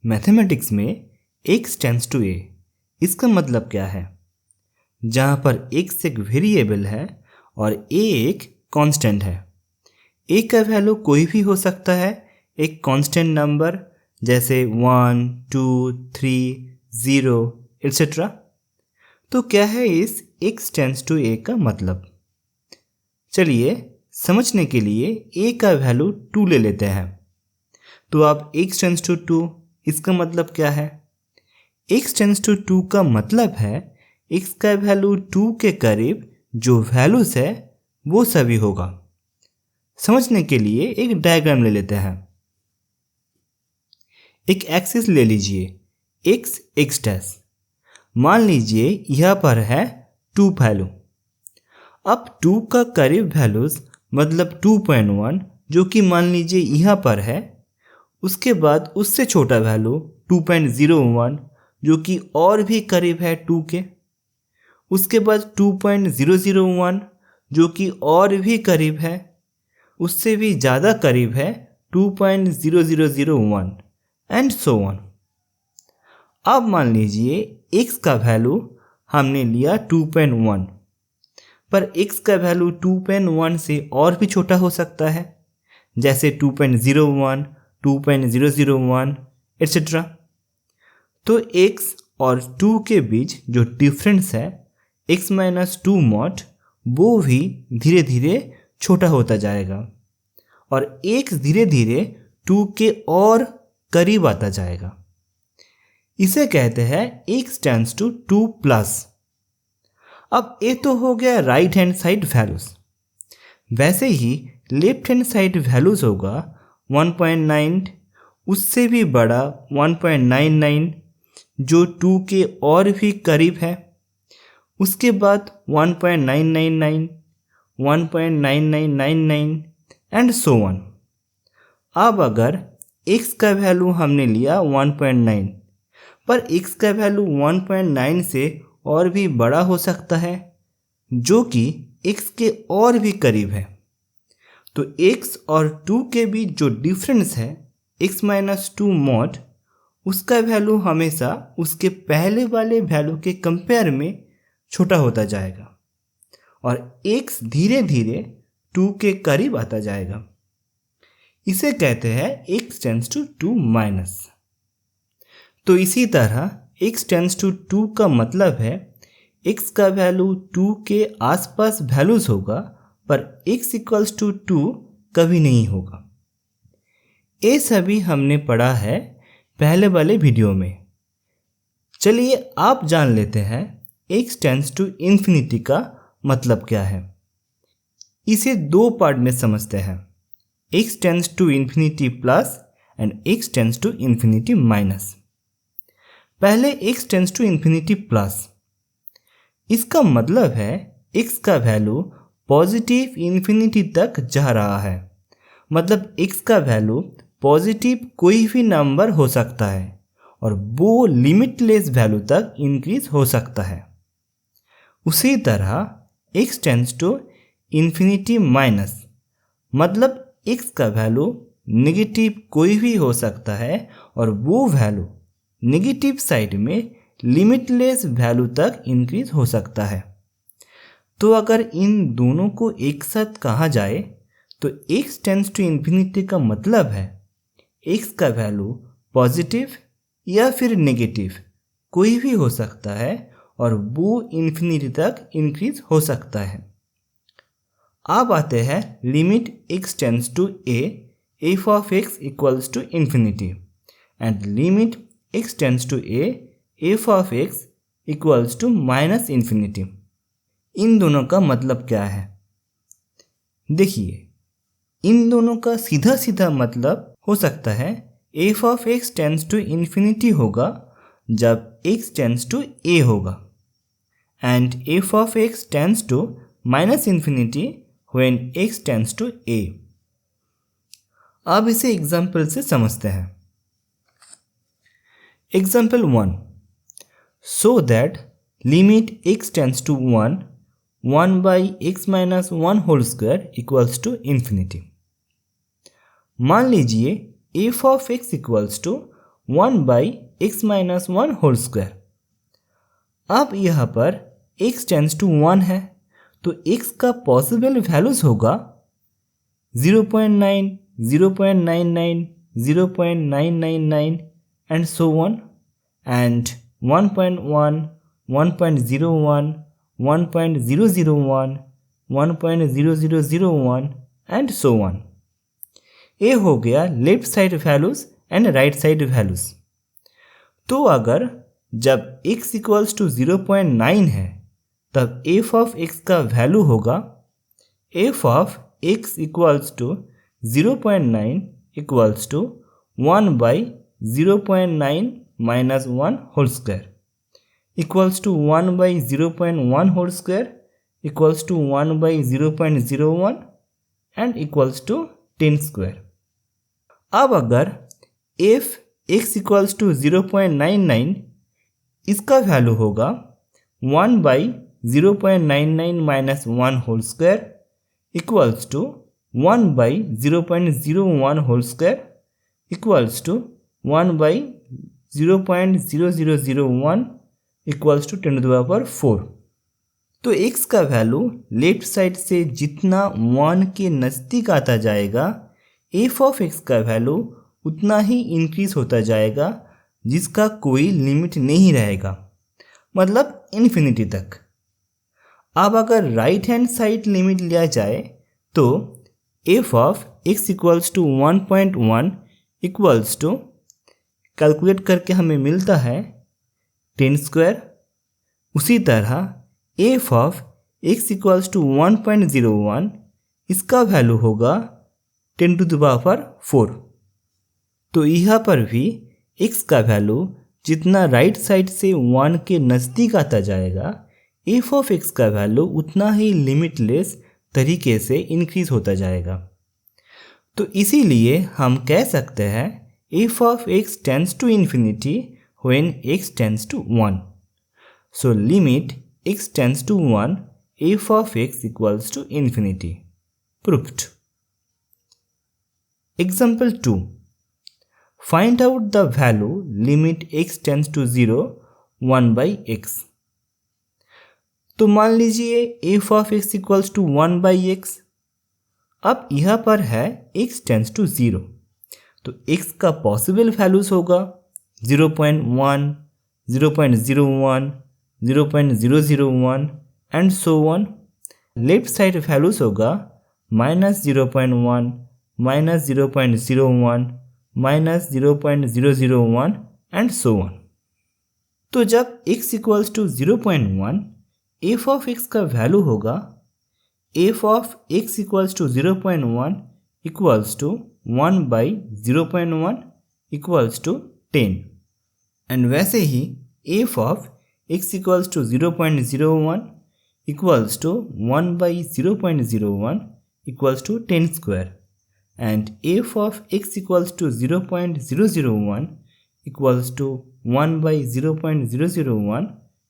Mathematics में x tends to a, इसका मतलब क्या है? जहाँ पर x एक वेरिएबल है और a एक कांस्टेंट है। a का वैल्यू कोई भी हो सकता है, एक कांस्टेंट नंबर जैसे 1, 2, 3, 0 एट्सेट्रा। तो क्या है इस x टेंड्स टू a का मतलब? चलिए समझने के लिए a का वैल्यू 2 ले लेते हैं। तो आप x टेंड्स टू 2, इसका मतलब क्या है? x टेंड्स टू 2 का मतलब है x का वैल्यू 2 के करीब जो वैल्यूज है वो सभी होगा। समझने के लिए एक डायग्राम ले लेते हैं। एक एक्सिस ले लीजिए x x डैश। मान लीजिए यह पर है 2 वैल्यू। अब 2 का करीब वैल्यूज मतलब 2.1 जो कि मान लीजिए यहाँ पर है। उसके बाद उससे छोटा वैल्यू 2.01 जो कि और भी करीब है 2 के। उसके बाद 2.001 जो कि और भी करीब है। उससे भी ज़्यादा करीब है 2.0001 एंड सो ऑन। अब मान लीजिए x का वैल्यू हमने लिया 2.1, पर x का वैल्यू 2.1 से और भी छोटा हो सकता है, जैसे 2.01, 2.001 एट्सेट्रा। तो x और 2 के बीच जो डिफरेंस है x माइनस 2 मॉड, वो भी धीरे धीरे छोटा होता जाएगा और x धीरे धीरे 2 के और करीब आता जाएगा। इसे कहते हैं x टेंड्स टू 2 प्लस। अब ये तो हो गया राइट हैंड साइड वैल्यूज। वैसे ही लेफ्ट हैंड साइड वैल्यूज होगा 1.9, उससे भी बड़ा 1.99 जो 2 के और भी करीब है। उसके बाद 1.999, 1.9999 एंड सो ऑन। अब अगर x का वैल्यू हमने लिया 1.9, पर x का वैल्यू 1.9 से और भी बड़ा हो सकता है जो कि x के और भी करीब है। तो x और 2 के बीच जो डिफरेंस है x माइनस 2 मॉड, उसका वैल्यू हमेशा उसके पहले वाले वैल्यू के कंपेयर में छोटा होता जाएगा और x धीरे धीरे 2 के करीब आता जाएगा। इसे कहते हैं x टेंड्स टू 2 माइनस। तो इसी तरह x टेंड्स टू 2 का मतलब है x का वैल्यू 2 के आसपास वैल्यूज होगा, पर x इक्वल्स टू 2 कभी नहीं होगा। ये सभी हमने पढ़ा है पहले वाले वीडियो में। चलिए आप जान लेते हैं x टेंड्स टू इन्फिनिटी का मतलब क्या है। इसे 2 पार्ट में समझते हैं, x tends to infinity plus and x tends to infinity minus. पहले x tends to infinity plus. इसका मतलब है x का वैल्यू पॉजिटिव इन्फिनिटी तक जा रहा है। मतलब x का वैल्यू पॉजिटिव कोई भी नंबर हो सकता है और वो लिमिटलेस वैल्यू तक इंक्रीज हो सकता है। उसी तरह x tends to infinity minus, मतलब x का वैल्यू नेगेटिव कोई भी हो सकता है और वो वैल्यू नेगेटिव साइड में लिमिटलेस वैल्यू तक इंक्रीज हो सकता है। तो अगर इन दोनों को एक साथ कहा जाए तो x टेंड्स टू इन्फिनिटी का मतलब है x का वैल्यू पॉजिटिव या फिर नेगेटिव कोई भी हो सकता है और वो इन्फिनिटी तक इंक्रीज हो सकता है। अब आते हैं limit x tends to a f of x equals to infinity and limit x tends to a f of x equals to minus infinity. इन दोनों का मतलब क्या है? देखिए, इन दोनों का सीधा सीधा मतलब हो सकता है f of x tends to infinity होगा जब x टेंड्स टू a होगा and f of x tends to minus infinity when x tends to a। अब इसे एग्जाम्पल से समझते हैं। Example 1, so that limit x tends to 1 by x minus 1 whole square equals to infinity. मान लीजिए f of x equals to 1/x-1 whole square. अब यहाँ पर x टेंड्स टू 1 है तो x का पॉसिबल वैल्यूज होगा 0.9, 0.99, 0.999 and so on, and 1.1, 1.01, 1.001, 1.0001 and so on. ये हो गया left side values and right side values. तो अगर जब x इक्वल्स टू 0.9 है तब f ऑफ x का वैल्यू होगा f of x equals to 0.9 equals to 1/0.9 minus 1 whole square equals to 1/0.1 whole square equals to 1/0.01 and equals to 10 square. अब अगर f x equals to 0.99, इसका value होगा 1/0.99 minus 1 whole square equals to 1/0.01 whole square equals to 1/0.0001 equals to 10⁴। तो x का value left side से जितना 1 के नज़दीक आता जाएगा f ऑफ x का वैल्यू उतना ही इंक्रीज होता जाएगा, जिसका कोई लिमिट नहीं रहेगा, मतलब इन्फिनिटी तक। अब अगर राइट हैंड साइड लिमिट लिया जाए तो f of x equals to 1.1 equals to, calculate करके हमें मिलता है 10 स्क्वायर। उसी तरह f of x equals to 1.01, इसका वैल्यू होगा 10⁴। तो यहाँ पर भी x का वैल्यू जितना राइट साइड से 1 के नज़दीक आता जाएगा f ऑफ x का वैल्यू उतना ही लिमिटलेस तरीके से इंक्रीज होता जाएगा। तो इसीलिए हम कह सकते हैं f of x tends to infinity when x tends to 1। So limit x tends to 1 f of x equals to infinity. Proved. Example 2, find out the value limit x tends to 0 1/x। तो मान लीजिए f of x equals to 1/x। अब यहाँ पर है x tends to 0, तो x का possible values होगा 0.1, 0.01, 0.001 and so on. Left side values होगा -0.1, -0.01, -0.001 एंड सो ऑन। तो जब x equals to 0.1, f of x का वैल्यू होगा f of x equals to 0.1 equals to 1/0.1 equals to 10। And वैसे ही f of x equals to 0.01 equals to 1/0.01 equals to 10 square, and f of x equals to 0.001 equals to 1/0.001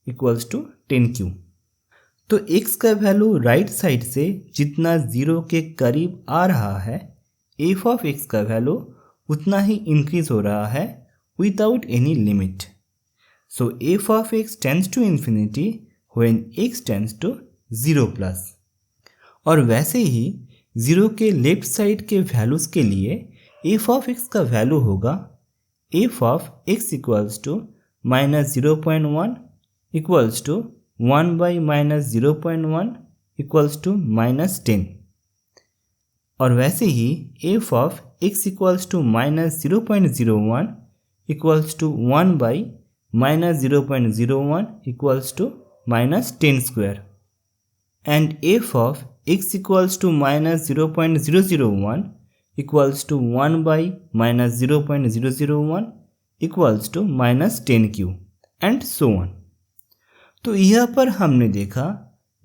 equals to 10 cube. तो x का value right side से जितना 0 के करीब आ रहा है f ऑफ x का वैल्यू उतना ही इंक्रीज हो रहा है without any limit. So f of x tends to infinity when x tends to 0+। और वैसे ही 0 के लेफ्ट साइड के वैल्यूज़ के लिए f ऑफ x का वैल्यू होगा f of x equals to -0.1 equals to 1/-0.1 equals to -10। और वैसे ही f of x equals to -0.01 equals to 1/-0.01 equals to -10 square, and f of x equals to -0.001 equals to 1/-0.001 equals to -10 cube and so on. तो यहाँ पर हमने देखा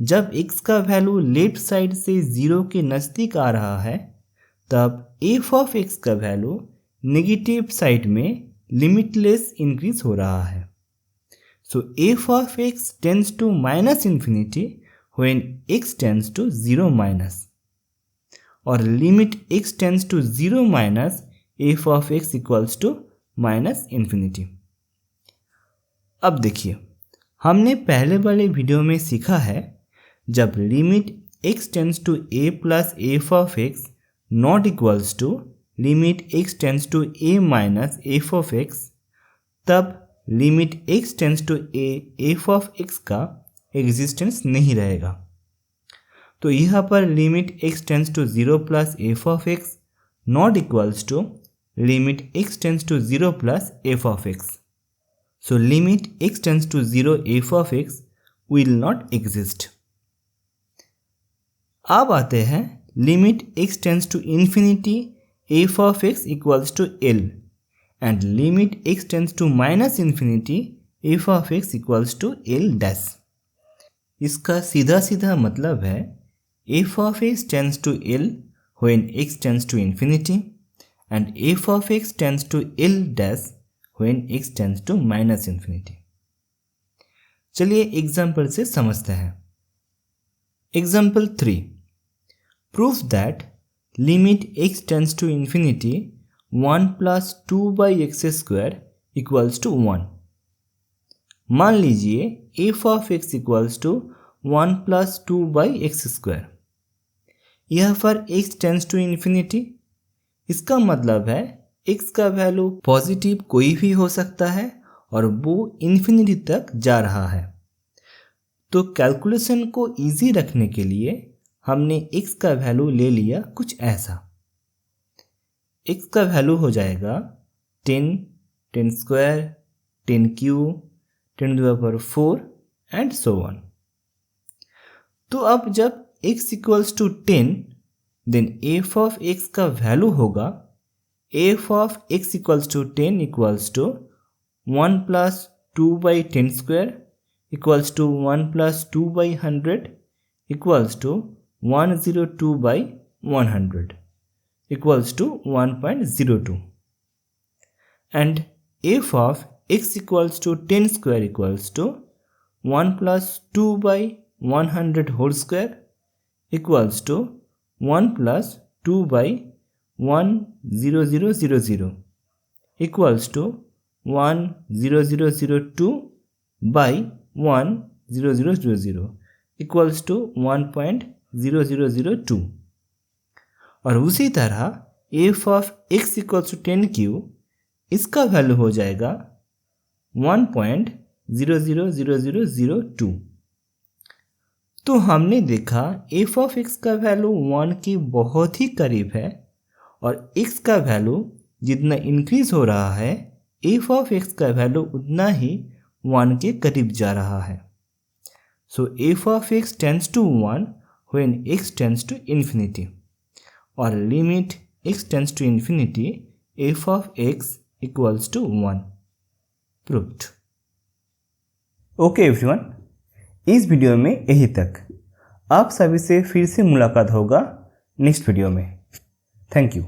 जब x का वैल्यू लेफ्ट साइड से 0 के नज़दीक आ रहा है तब f ऑफ x का वैल्यू नेगेटिव साइड में लिमिटलेस इंक्रीज हो रहा है। So f of x tends to -infinity when x tends to 0-, और limit x tends to 0- f of x equals to minus infinity. अब देखिए, हमने पहले वाले वीडियो में सीखा है जब limit x tends to a plus F of X not equals to limit x tends to a minus F of X, तब limit x tends to a F of X का एग्जिस्टेंस नहीं रहेगा। तो यहाँ पर limit x tends to 0 plus F of X not equals to limit x tends to 0 plus F of X. So limit x tends to 0 f of x will not exist. अब आते हैं limit x tends to infinity f of x equals to L and limit x tends to minus infinity f of x equals to L dash. इसका सीधा सीधा मतलब है f of x tends to L when x tends to infinity and f of x tends to L dash when x tends to minus infinity. चलिए example से समझते हैं। Example 3, proof that limit x tends to infinity 1 plus 2 by x square equals to 1। मान लीजिए f of x equals to 1 plus 2 by x square. यह पर x tends to infinity, इसका मतलब है x का वैल्यू पॉजिटिव कोई भी हो सकता है और वो इन्फिनिटी तक जा रहा है। तो कैलकुलेशन को इजी रखने के लिए हमने x का वैल्यू ले लिया कुछ ऐसा। x का वैल्यू हो जाएगा 10, 10 square, 10 cube, 10 to the power 4 and so on. तो अब जब x equals to 10 then f of x का वैल्यू होगा f of x equals to 10 equals to 1 plus 2 by 10 square equals to 1 plus 2 by 100 equals to 102 by 100 equals to 1.02 and f of x equals to 10 square equals to 1 plus 2 by 100 whole square equals to 1 plus 2 by 10000 equals to 10002 by 10000 equals to 1.0002। और उसी तरह f of x equals to 10 cube, इसका value हो जाएगा 1.000002। तो हमने देखा f of x का वैल्यू 1 के बहुत ही करीब है और x का वैल्यू जितना इंक्रीज हो रहा है f ऑफ x का वैल्यू उतना ही 1 के करीब जा रहा है। So f of x tends to 1 when x tends to infinity और limit x tends to infinity f of x equals to 1 proved. Okay everyone, इस वीडियो में यही तक। आप सभी से फिर से मुलाकात होगा नेक्स्ट वीडियो में। Thank you.